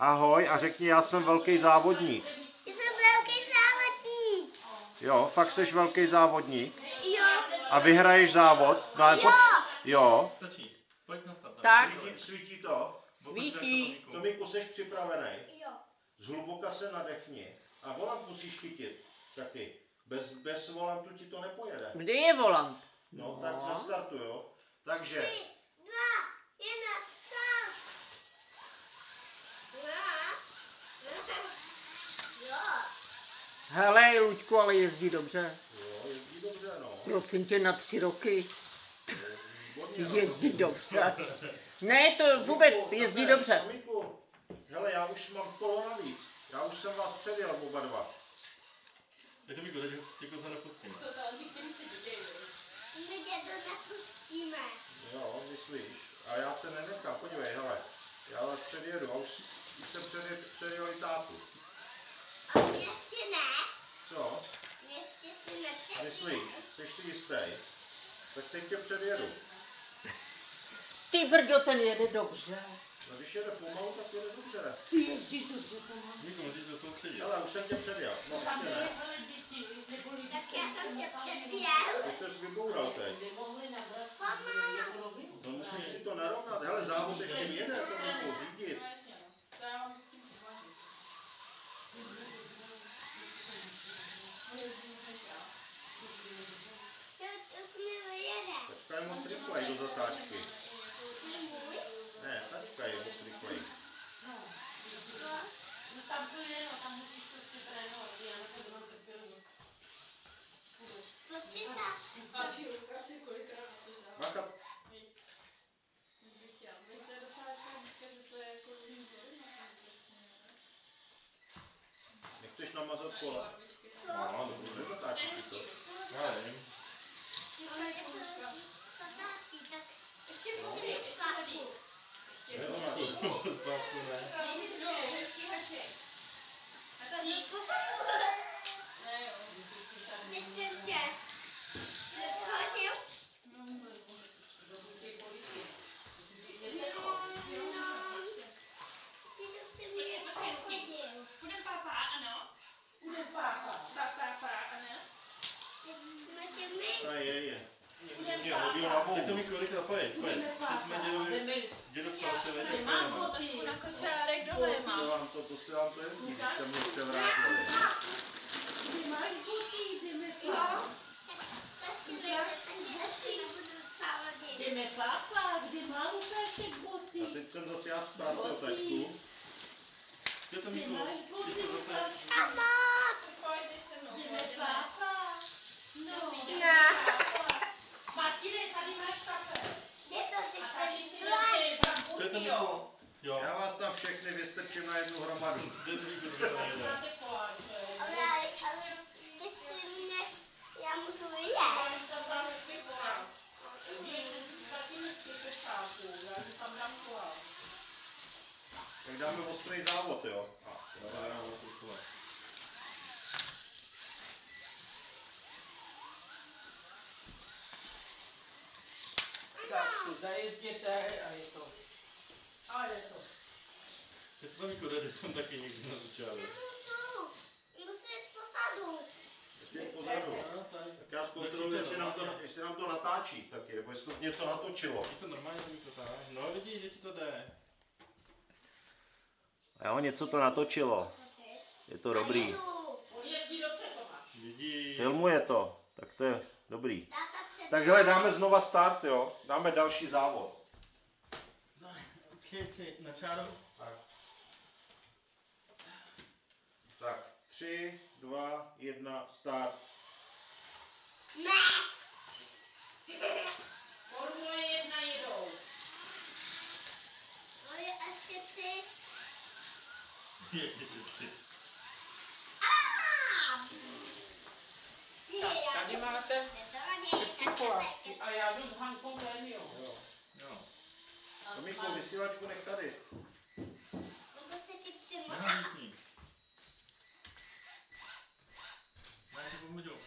Ahoj a řekni, já jsem velký závodník. Jsem velký závodník. Jo, fakt jsi velký závodník? Jo. A vyhraješ závod? No, ale jo. Tak. Svítí to? Svítí. Tomíku, jsi připravený? Jo. Zhluboka se nadechni. A volant musíš chytit taky. Bez volantu ti to nepojede. Kde je volant? No, tak nastartuj, jo. Takže... 3, 2, 1, start. Jo. Hele, Luďku, ale jezdí dobře. Jo, jezdí dobře, no. Prosím tě, na 3 roky. Výborně, no. Jezdí dobře. Ne, to vůbec, jezdí dobře. Tomíku, hele, já už mám kolo navíc. Já už jsem vás předjel oba dva. Tak to mi bude, děkuji za nepustíme. My tě to nepustíme. Jo, myslíš. A já se nenechám, podívej, hele. Já vás předjedu a už jsem předjel i tátu. A ještě ne. Co? Ještě si nepředjel. Myslíš? Jsi si jistý? Tak teď tě předjedu. Ty brďo, ten jede dobře. No když jede pomalu, tak jede dobře. Ty jezdíš dobře pomalu. Míko, musíš se soustředit. Hele, už jsem tě předjel. No, ještě ne. Tak já jsem tě předjel. Ty jsi vyboural teď. Pomalu. No musíš si to narovnat. Hele, závod ještě jede, to můžu řídit. To jsme vyjede. Tačka je moc rychlej do zatáčky. Ne, tačka je moc rychlej. Bacha. Nechceš namazat kola? No, dobře, zatáčí ti to. Já nevím. Ale jak to zatáčí, tak ještě může skáču. Jo, na to. Zpátku ne. Nechcem tě. Neschodil? Ty to si mě přechodil. Budem pápá, ano? Bude pápa. Pápá, ano? Jsme tě my. A je. Mě hodil na Tak to bombu. Míko, rychle pojď, pojď. Budeme Teď pápa. jsme dědo zprostili, tak Nemám pojedeme. boty. Na kočárek dole To mám. se vám to jezdí, když jste mě převrátili. Ty máš boty, jdeme Jo. pápa. Tak si nebudu závodit. Jdeme pápa, kde má Lukášek A boty? teď jsem zase já zprasil tačku. Ty to Ty Míko, máš ty boty, to zase... Lukášek? A moc. Pojď se mnou. Jdeme pápa. No. Ne. Martine, tady máš kafe. Je to A tady teď si zvlášť. Co je to Míko? Jo. Já vás tam všechny vystrčím na jednu hromadu. Kde to Míko dobře najede? Máte koláče. Ale ty si mě, já můžu jet. Tak dáme ostrý závod, jo? Tak si zajezděte a je to. A je to. Teď to Míko jde, jsem taky někdy na začátku. Nemůžu. Musím jít posadu. Ještě pozadu. No, tak. Tak já zkontroluji, jestli nám to natáčí taky, nebo jestli to něco natočilo. Je to normálně Míko, tak? No vidíš, že ti to jde. Jo, něco to natočilo. Je to dobrý. On jezdí dobře, Tomáš. Vidíš. Filmuje to, tak to je dobrý. Táta před... Tak hele, dáme znova start, jo? Dáme další závod. Přijď si na čáru. Tak, 3, 2, 1, start. Ne. Formule 1 jedou. No je ještě 3. Tady máte všechny koláčky a já jdu s Hankou ven, jo. Jo. Tomíku, vysílačku nech tady. Mohu se ti Nemám přemotat? nic ní. Já ti pomůžu.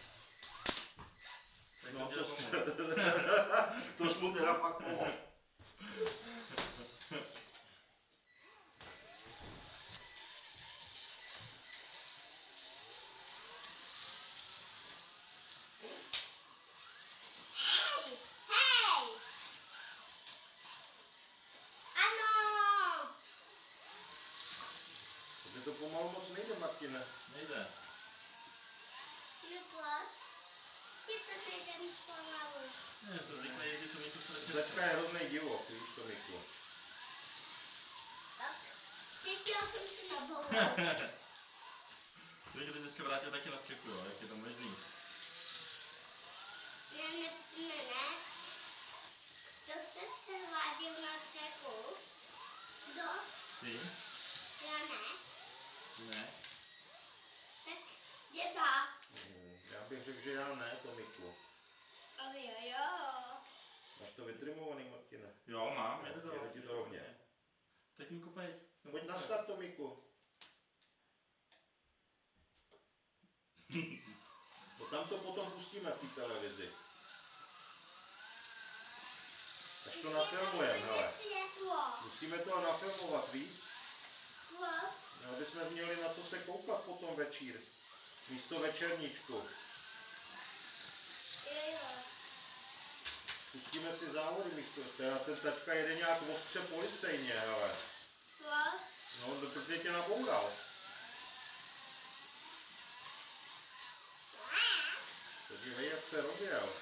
Tak No, to dělá to, pomoct. to jsi mu teda fakt pomohl. to pomalu moc nejde, Martine. Nejde. Neplač. Je to nejde pomalu. Ne, to rychle jezdí, to mi to strašně Začka je hrozný divok, víš to, Miku. Tak. Teď já jsem si nabourala. Víš, že by se teďka vrátil taky na střechu, jo, jak je to možný. Ne. Kdo se převádil na střechu? Kdo? Ty? Já ne. Ne. Tak děda. Já bych řekl, že já ne, to Miku. Ale jo. Máš to vytrimovaný, Martine? Jo, mám, jede to. Jede ti to rovně. Tak mi kopej. Pojď na start, to Miku. No tam to potom pustíme v té televizi. Až to nafilmujeme, hele. Musíme to nafilmovat víc, aby jsme měli na co se koukat potom večír. Místo večerníčku. Pustíme si závody místo. Teda ten taťka jede nějak ostře policejně, hele. No, protože tě naboural. Podívej, jak se rozjel.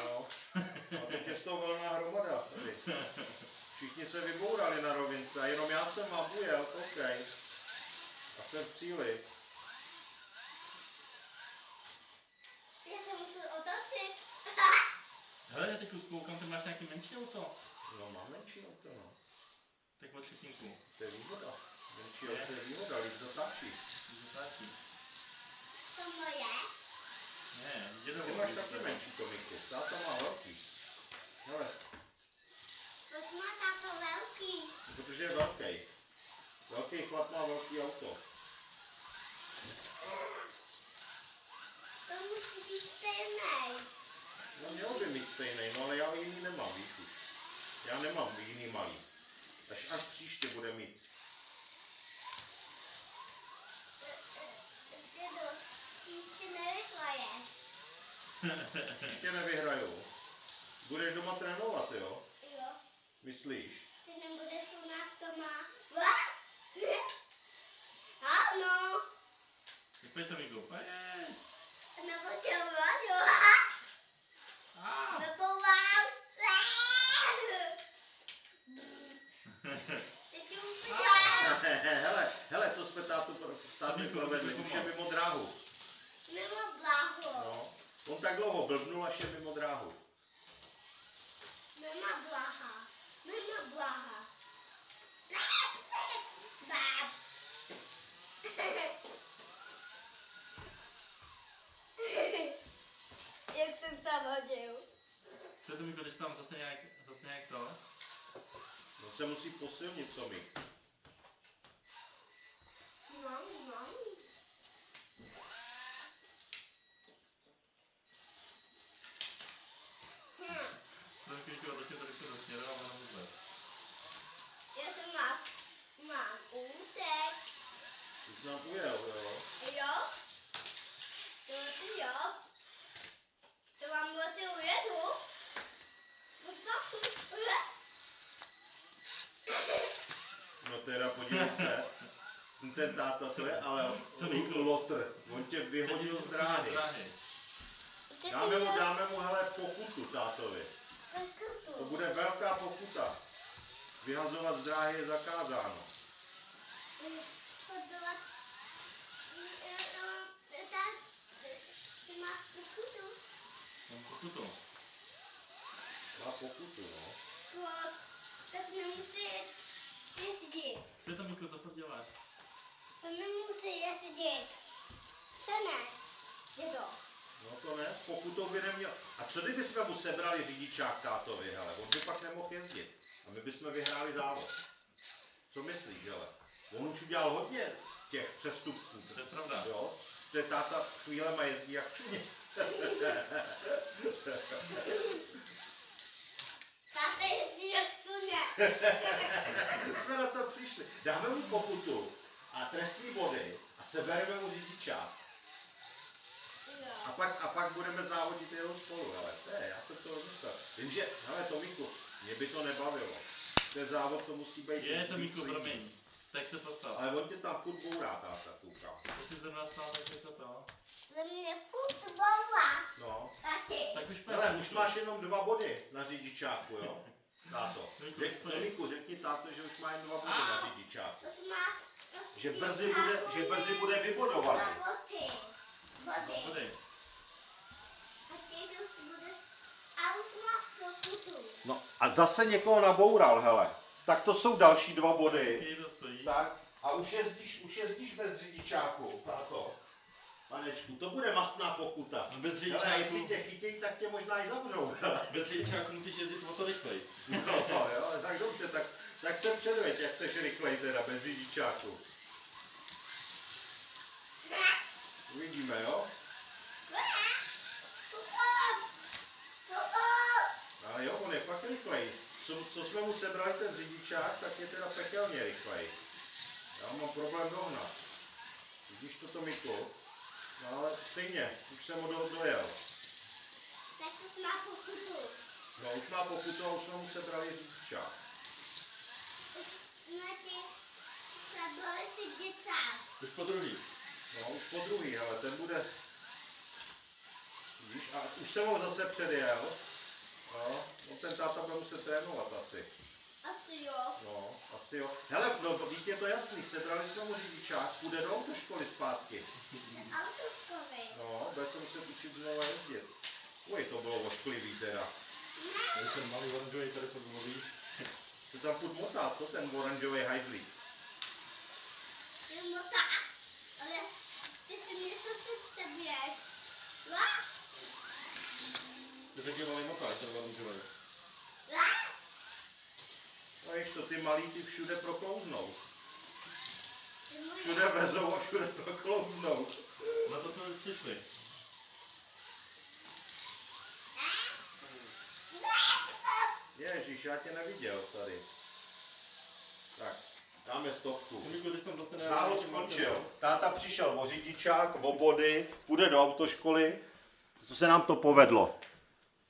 No. A teď je z toho velná hromada tady. Všichni se vybourali na rovince a jenom já jsem mabujel, OK. A jsem v cíli. Já se musím otočit. Hele, já teď koukám, ty máš nějaký menší auto. No mám menší auto, no. Tak o třetinku. To je výhoda. Menší auto je výhoda, líp zatáčí. Zatáčí. To moje. Ne, dědovo. Ty máš taky menší, Tomiku. Táta má velký. Hele, Proč má táto velký? protože je velký. Velký chlap má velký auto. To musí být stejný. No mělo by mít stejný, no ale já jiný nemám, víš už. Já nemám jiný malý. Až příště bude mít. Dědo, příště nevyhraješ. Příště nevyhraju. Budeš doma trénovat, jo? Jo. Myslíš? Ty nebudeš u nás doma. Ano. Pojď to mi kopej. Nebo tě vládu. Ah. Nebo vám. Teď už udělám. hele, co jsme tátu provedli, už je mimo dráhu. Mimo bláho. No, on tak dlouho blbnul, až je mimo dráhu. Mimo bláha. Mimo bláha. Báb. Jak jsem se hodil. Co to mi když tam zase nějak to? On se musí posilnit, Tomi. No. To mi když otočím tady to do směru a ono vůbec. Já jsem mám útek. Ty jsi nám ujel, jo? Jo? To ty jo? To vám moci ujedu? No teda podívej se. Ten táta to je ale lotr. On tě vyhodil z dráhy. Dáme mu hele pokutu tátovi. To bude velká pokuta. Vyhazovat z dráhy je zakázáno. Ty máš pokutu? Mám pokutu. Má pokutu, no. Tak nemusí jezdit. Co to Miko, co to děláš? To nemusí jezdit. Co ne? Dědo. No to ne, pokutou by neměl. A co kdyby jsme mu sebrali řidičák tátovi, hele, on by pak nemohl jezdit. A my bychom vyhráli závod. Co myslíš, hele? On už udělal hodně těch přestupků. To je pravda. Jo? Že táta chvílema jezdí jak čuně. Táta jezdí jak suně. Jsme na to přišli. Dáme mu pokutu a trestní body a sebereme mu řidičák. A pak budeme závodit jeho spolu, ale já jsem to rozmyslel. Jenže, hele Tomiku, mě by to nebavilo. To je závod, to musí být. Je to víc Míko, lidí. promiň. Tak se postav. Ale on tě tam furt bourá, táta, koukám. Jestli zrovna stál, tak je to. Ze mě fotbala. No. Taky. Tak už Ale už máš jenom 2 body na řidičáku, jo? Táto. Miku, řekni táto, že už má jen 2 body na řidičáku. Už má... Že brzy bude vybodovaný. Body. Body. A teď už bude... A už má pokutu. No a zase někoho naboural, hele. Tak to jsou další 2 body. Jaký to stojí? Tak a už jezdíš bez řidičáku, táto. Panečku, to bude mastná pokuta. No bez Ale řidičáku. jestli tě chytějí, tak tě možná i zavřou. Bez řidičáku musíš jezdit o to rychleji. No, jo, tak dobře, tak se předveď, jak seš rychlej teda, bez řidičáku. Uvidíme, jo? Ale jo, on je fakt rychlej. Co jsme mu sebrali ten řidičák, tak je teda pekelně rychlej. Já mám problém dohnat. Vidíš toto, Miko? No ale stejně, už jsem ho dojel. Tak už má pokutu. No už má pokutu a už jsme mu sebrali řidičák. Už na ty zabrali si děcák. Už po druhý. No už po druhý, ale ten bude... Vidíš, a už jsem ho zase předjel. No ten táta bude muset trénovat asi. Asi jo. No, asi jo. Hele, no víc je to jasný, sebrali jsme mu řidičák, půjde do autoškoly zpátky. Autoškoly. No, bude se muset učit znovu jezdit. Uj, to bylo ošklivý teda. Tady ten malý oranžový tady pod mluví. Se tam furt motá, co ten oranžový hajzlík? Je motá. Ale ty si něco seběš. To je taky malý motáč, ten oranžový. No víš co, ty malí ty všude proklouznou. Všude vezou a všude proklouznou. Na to jsme už přišli. Ježíš, já tě neviděl tady. Tak, dáme stopku. Míko, když tam dostane... Závod skončil. Táta přišel o řidičák, o body, půjde do autoškoly. Co se nám to povedlo.